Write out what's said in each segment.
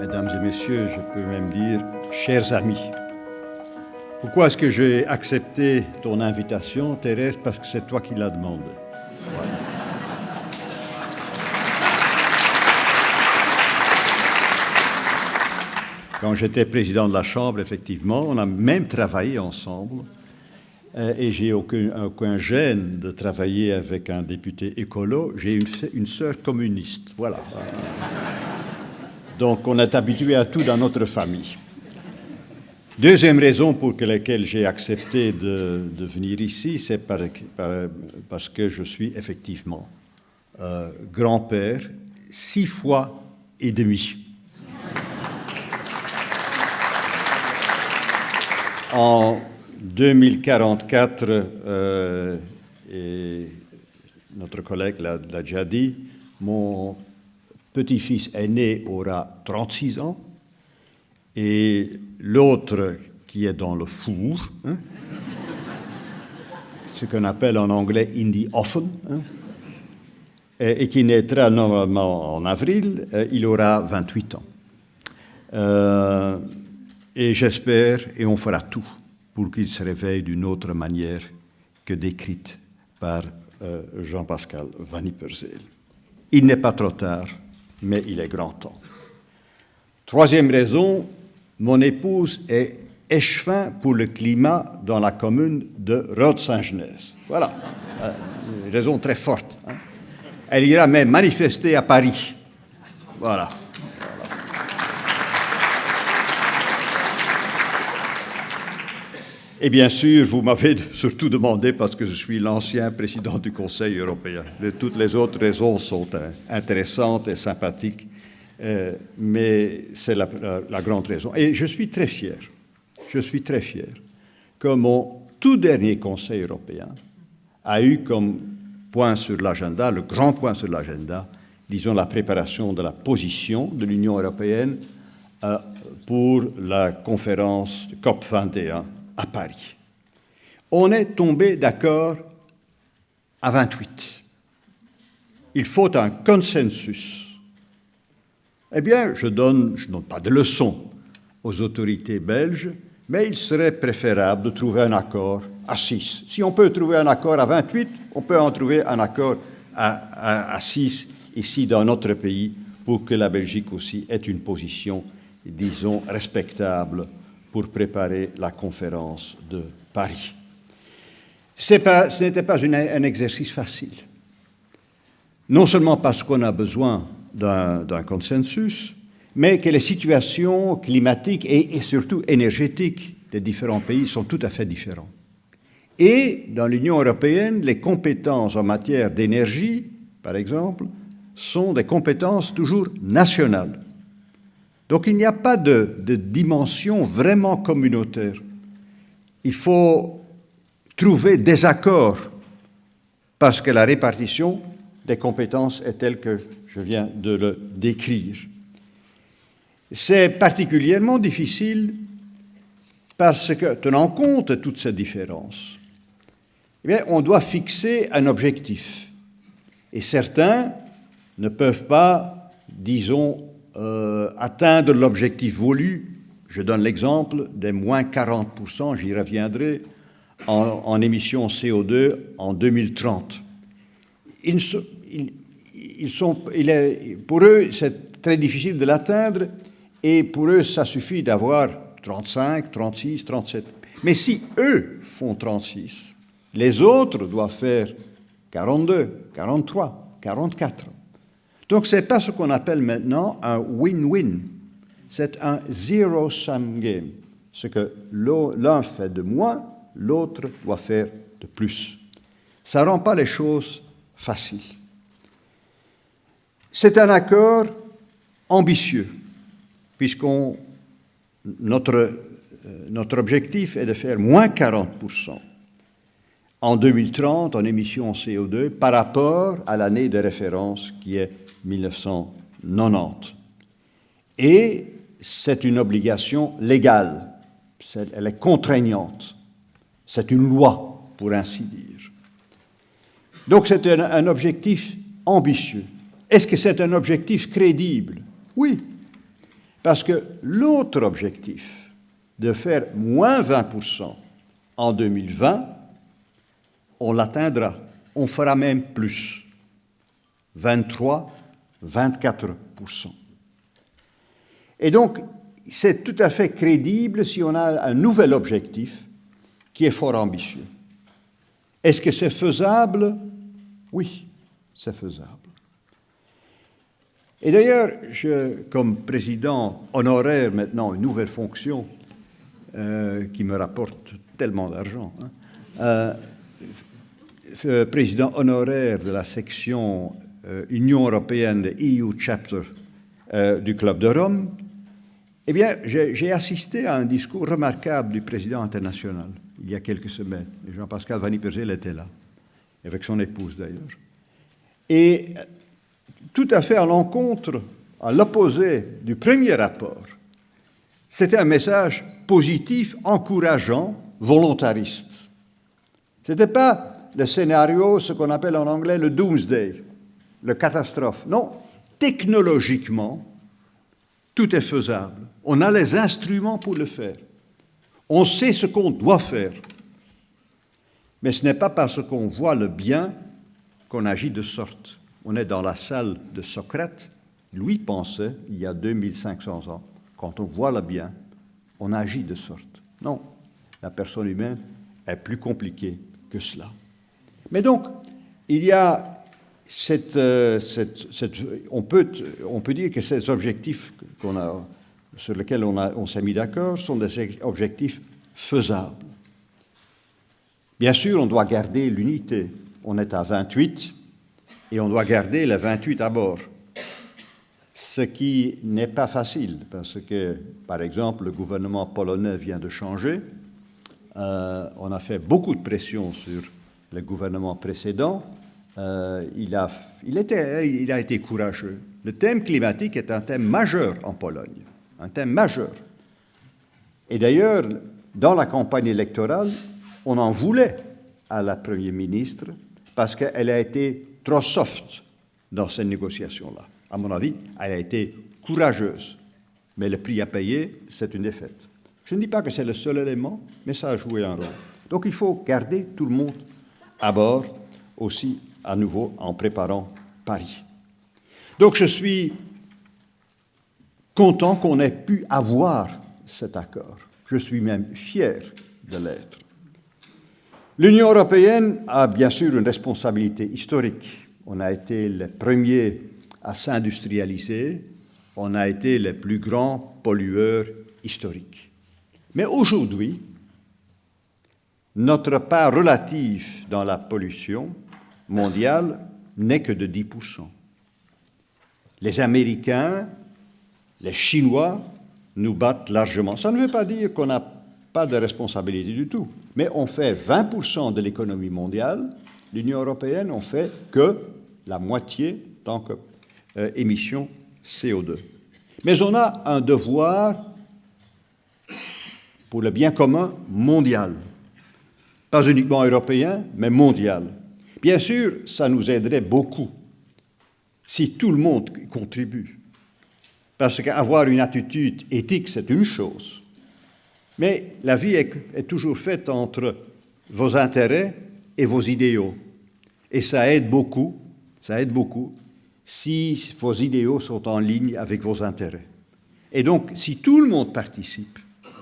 Mesdames et messieurs, je peux même dire chers amis. Pourquoi est-ce que j'ai accepté ton invitation, Thérèse? Parce que c'est toi qui l'as demandé. Voilà. Quand j'étais président de la Chambre, effectivement, on a même travaillé ensemble. Et j'ai aucun gêne de travailler avec un député écolo. J'ai une sœur communiste. Voilà. Donc, on est habitué à tout dans notre famille. Deuxième raison pour laquelle j'ai accepté de venir ici, c'est parce que je suis effectivement grand-père 6 fois et demi. En 2044, et notre collègue l'a déjà dit, mon petit-fils aîné aura 36 ans et l'autre qui est dans le four, ce qu'on appelle en anglais in the oven, et qui naîtra normalement en avril, il aura 28 ans. Et j'espère, et on fera tout, pour qu'il se réveille d'une autre manière que décrite par Jean-Pascal Van Ypersele. Il n'est pas trop tard, mais il est grand temps. Troisième raison, mon épouse est échevin pour le climat dans la commune de Rode-Saint-Genès. Voilà, une raison très forte. Elle ira même manifester à Paris. Voilà. Et bien sûr, vous m'avez surtout demandé parce que je suis l'ancien président du Conseil européen. Toutes les autres raisons sont intéressantes et sympathiques, mais c'est la grande raison. Et je suis très fier que mon tout dernier Conseil européen a eu comme point sur l'agenda, le grand point sur l'agenda, disons la préparation de la position de l'Union européenne pour la conférence COP21 à Paris. On est tombé d'accord à 28. Il faut un consensus. Eh bien, je donne pas de leçons aux autorités belges, mais il serait préférable de trouver un accord à 6. Si on peut trouver un accord à 28, on peut en trouver un accord à 6 ici dans notre pays pour que la Belgique aussi ait une position, disons, respectable pour préparer la conférence de Paris. Ce n'était pas un exercice facile. Non seulement parce qu'on a besoin d'un consensus, mais que les situations climatiques et surtout énergétiques des différents pays sont tout à fait différentes. Et dans l'Union européenne, les compétences en matière d'énergie, par exemple, sont des compétences toujours nationales. Donc il n'y a pas de dimension vraiment communautaire. Il faut trouver des accords parce que la répartition des compétences est telle que je viens de le décrire. C'est particulièrement difficile parce que, tenant compte de toutes ces différences, eh bien, on doit fixer un objectif. Et certains ne peuvent pas, disons, atteindre l'objectif voulu. Je donne l'exemple des moins 40%, j'y reviendrai, en émissions CO2 en 2030. Pour eux, c'est très difficile de l'atteindre et pour eux, ça suffit d'avoir 35, 36, 37. Mais si eux font 36, les autres doivent faire 42, 43, 44. Donc, ce n'est pas ce qu'on appelle maintenant un win-win. C'est un zero-sum game. Ce que l'un fait de moins, l'autre doit faire de plus. Ça ne rend pas les choses faciles. C'est un accord ambitieux, puisque notre objectif est de faire moins 40% en 2030 en émissions CO2 par rapport à l'année de référence qui est 1990. Et c'est une obligation légale, elle est contraignante, c'est une loi, pour ainsi dire. Donc c'est un objectif ambitieux. Est-ce que c'est un objectif crédible? Oui, Parce que l'autre objectif, de faire moins 20% en 2020, on l'atteindra. On fera même plus. 23, 24%. Et donc, c'est tout à fait crédible si on a un nouvel objectif qui est fort ambitieux. Est-ce que c'est faisable? Oui, c'est faisable. Et d'ailleurs, comme président honoraire maintenant, une nouvelle fonction qui me rapporte tellement d'argent, président honoraire de la section Union européenne, de EU Chapter du Club de Rome, eh bien, j'ai assisté à un discours remarquable du président international il y a quelques semaines. Jean-Pascal Vanni-Perzel était là, avec son épouse d'ailleurs. Et tout à fait à l'encontre, à l'opposé du premier rapport, c'était un message positif, encourageant, volontariste. Ce n'était pas le scénario, ce qu'on appelle en anglais le doomsday, le catastrophe. Non, technologiquement, tout est faisable. On a les instruments pour le faire. On sait ce qu'on doit faire. Mais ce n'est pas parce qu'on voit le bien qu'on agit de sorte. On est dans la salle de Socrate. Lui pensait, il y a 2500 ans, quand on voit le bien, on agit de sorte. Non, la personne humaine est plus compliquée que cela. Mais donc, il y a on peut dire que ces objectifs sur lesquels on s'est mis d'accord sont des objectifs faisables. Bien sûr, on doit garder l'unité. On est à 28 et on doit garder les 28 à bord. Ce qui n'est pas facile parce que, par exemple, le gouvernement polonais vient de changer. On a fait beaucoup de pression sur le gouvernement précédent. Il a été courageux. Le thème climatique est un thème majeur en Pologne, un thème majeur. Et d'ailleurs, dans la campagne électorale, on en voulait à la Première ministre parce qu'elle a été trop soft dans ces négociations-là. À mon avis, elle a été courageuse. Mais le prix à payer, c'est une défaite. Je ne dis pas que c'est le seul élément, mais ça a joué un rôle. Donc il faut garder tout le monde à bord aussi à nouveau en préparant Paris. Donc je suis content qu'on ait pu avoir cet accord. Je suis même fier de l'être. L'Union européenne a bien sûr une responsabilité historique. On a été les premiers à s'industrialiser, on a été les plus grands pollueurs historiques. Mais aujourd'hui, notre part relative dans la pollution mondiale n'est que de 10%. Les Américains, les Chinois nous battent largement. Ça ne veut pas dire qu'on n'a pas de responsabilité du tout, mais on fait 20% de l'économie mondiale. L'Union européenne, on fait que la moitié tant qu'émissions CO2. Mais on a un devoir pour le bien commun mondial. Pas uniquement européen, mais mondial. Bien sûr, ça nous aiderait beaucoup si tout le monde contribue. Parce qu'avoir une attitude éthique, c'est une chose. Mais la vie est toujours faite entre vos intérêts et vos idéaux. Et ça aide beaucoup si vos idéaux sont en ligne avec vos intérêts. Et donc, si tout le monde participe,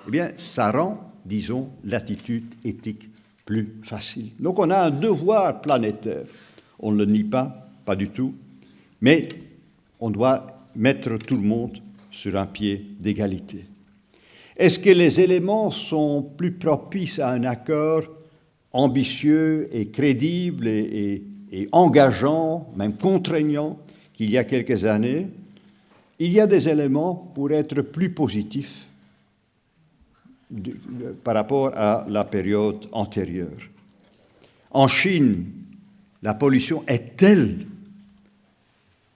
eh bien, ça rend, disons, l'attitude éthique plus facile. Donc, on a un devoir planétaire. On ne le nie pas, pas du tout, mais on doit mettre tout le monde sur un pied d'égalité. Est-ce que les éléments sont plus propices à un accord ambitieux et crédible et engageant, même contraignant, qu'il y a quelques années? Il y a des éléments pour être plus positifs par rapport à la période antérieure. En Chine, la pollution est telle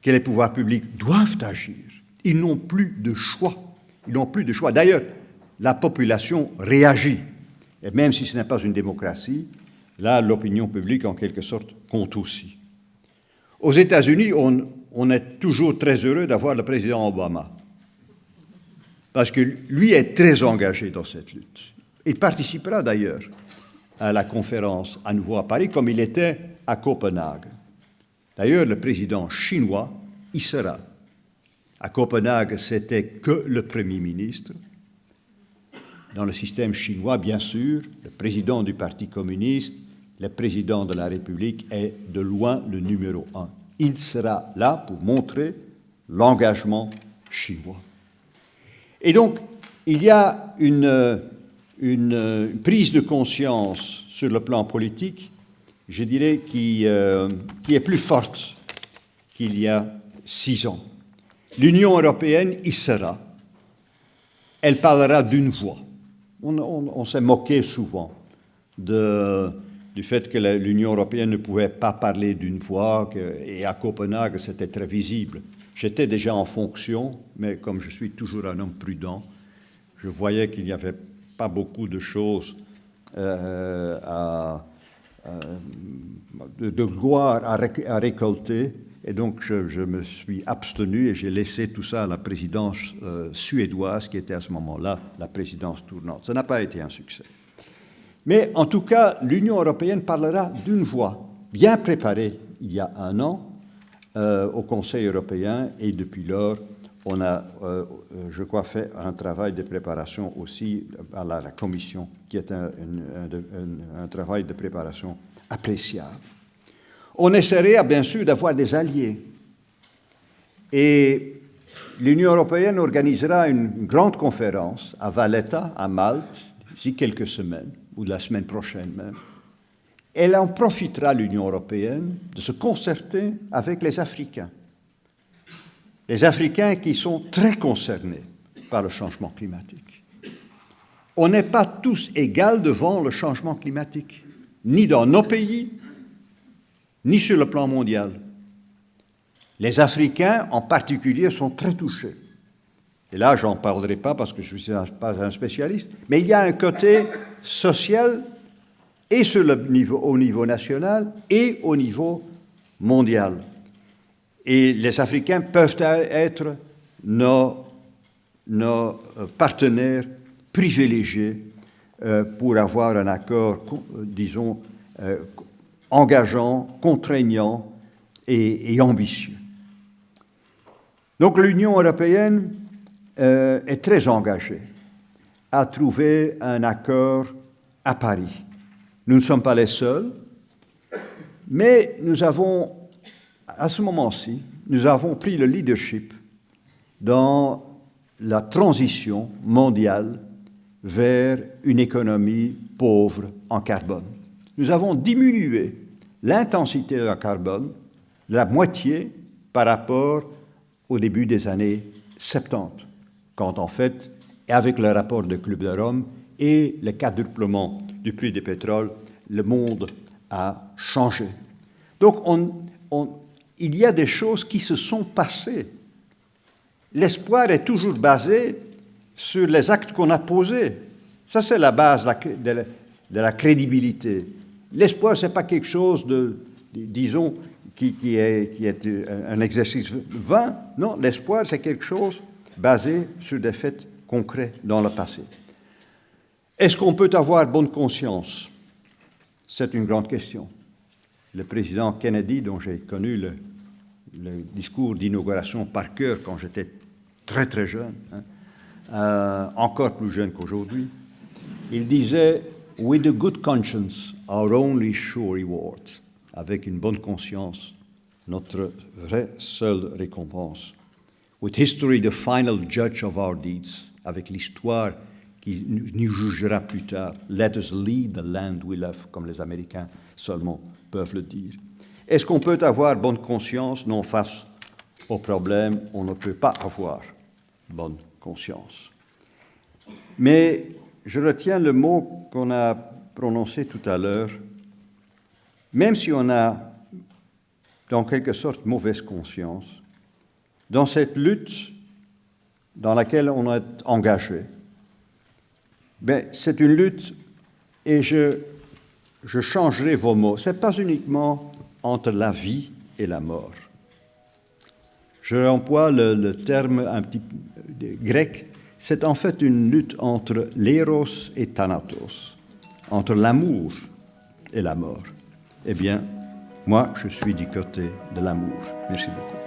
que les pouvoirs publics doivent agir. Ils n'ont plus de choix. Ils n'ont plus de choix. D'ailleurs, la population réagit. Et même si ce n'est pas une démocratie, là, l'opinion publique, en quelque sorte, compte aussi. Aux États-Unis, on est toujours très heureux d'avoir le président Obama. parce que lui est très engagé dans cette lutte. Il participera d'ailleurs à la conférence à nouveau à Paris, comme il était à Copenhague. D'ailleurs, le président chinois y sera. À Copenhague, c'était que le Premier ministre. Dans le système chinois, bien sûr, le président du Parti communiste, le président de la République est de loin le numéro 1. Il sera là pour montrer l'engagement chinois. Et donc, il y a une prise de conscience sur le plan politique, je dirais, qui est plus forte qu'il y a 6 ans. L'Union européenne y sera. Elle parlera d'une voix. On s'est moqué souvent du fait que l'Union européenne ne pouvait pas parler d'une voix, et à Copenhague, c'était très visible. J'étais déjà en fonction, mais comme je suis toujours un homme prudent, je voyais qu'il n'y avait pas beaucoup de choses de gloire à récolter, et donc je me suis abstenu et j'ai laissé tout ça à la présidence suédoise, qui était à ce moment-là la présidence tournante. Ça n'a pas été un succès. Mais en tout cas, l'Union européenne parlera d'une voix bien préparée il y a 1 an au Conseil européen, et depuis lors, on a, je crois, fait un travail de préparation aussi à la Commission, qui est un travail de préparation appréciable. On essaierait bien sûr d'avoir des alliés. Et l'Union européenne organisera une grande conférence à Valletta, à Malte, d'ici quelques semaines, ou la semaine prochaine même. Elle en profitera, l'Union européenne, de se concerter avec les Africains. Les Africains qui sont très concernés par le changement climatique. On n'est pas tous égaux devant le changement climatique, ni dans nos pays, ni sur le plan mondial. Les Africains, en particulier, sont très touchés. Et là, je n'en parlerai pas parce que je ne suis pas un spécialiste, mais il y a un côté social et au niveau national et au niveau mondial. Et les Africains peuvent être nos partenaires privilégiés pour avoir un accord, disons, engageant, contraignant et ambitieux. Donc l'Union européenne est très engagée à trouver un accord à Paris. Nous ne sommes pas les seuls, mais nous avons, à ce moment-ci, nous avons pris le leadership dans la transition mondiale vers une économie pauvre en carbone. Nous avons diminué l'intensité de carbone de la moitié par rapport au début des années 70, quand en fait, avec le rapport de Club de Rome et le quadruplement du prix du pétrole, le monde a changé. Donc il y a des choses qui se sont passées. L'espoir est toujours basé sur les actes qu'on a posés. Ça, c'est la base de la crédibilité. L'espoir, ce n'est pas quelque chose disons, qui est un exercice vain. Non, l'espoir, c'est quelque chose basé sur des faits concrets dans le passé. Est-ce qu'on peut avoir bonne conscience? C'est une grande question. Le président Kennedy, dont j'ai connu le discours d'inauguration par cœur quand j'étais très très jeune, encore plus jeune qu'aujourd'hui, il disait « With a good conscience, our only sure reward ». Avec une bonne conscience, notre vraie seule récompense. « With history, the final judge of our deeds ». Avec l'histoire qui nous jugera plus tard. « Let us lead the land we love », comme les Américains seulement peuvent le dire. Est-ce qu'on peut avoir bonne conscience? Non, face au problème, on ne peut pas avoir bonne conscience. Mais je retiens le mot qu'on a prononcé tout à l'heure. Même si on a, dans quelque sorte, mauvaise conscience, dans cette lutte dans laquelle on est engagé, c'est une lutte, et je changerai vos mots. Ce n'est pas uniquement entre la vie et la mort. Je emploie le terme un petit grec, c'est en fait une lutte entre l'éros et thanatos, entre l'amour et la mort. Eh bien, moi, je suis du côté de l'amour. Merci beaucoup.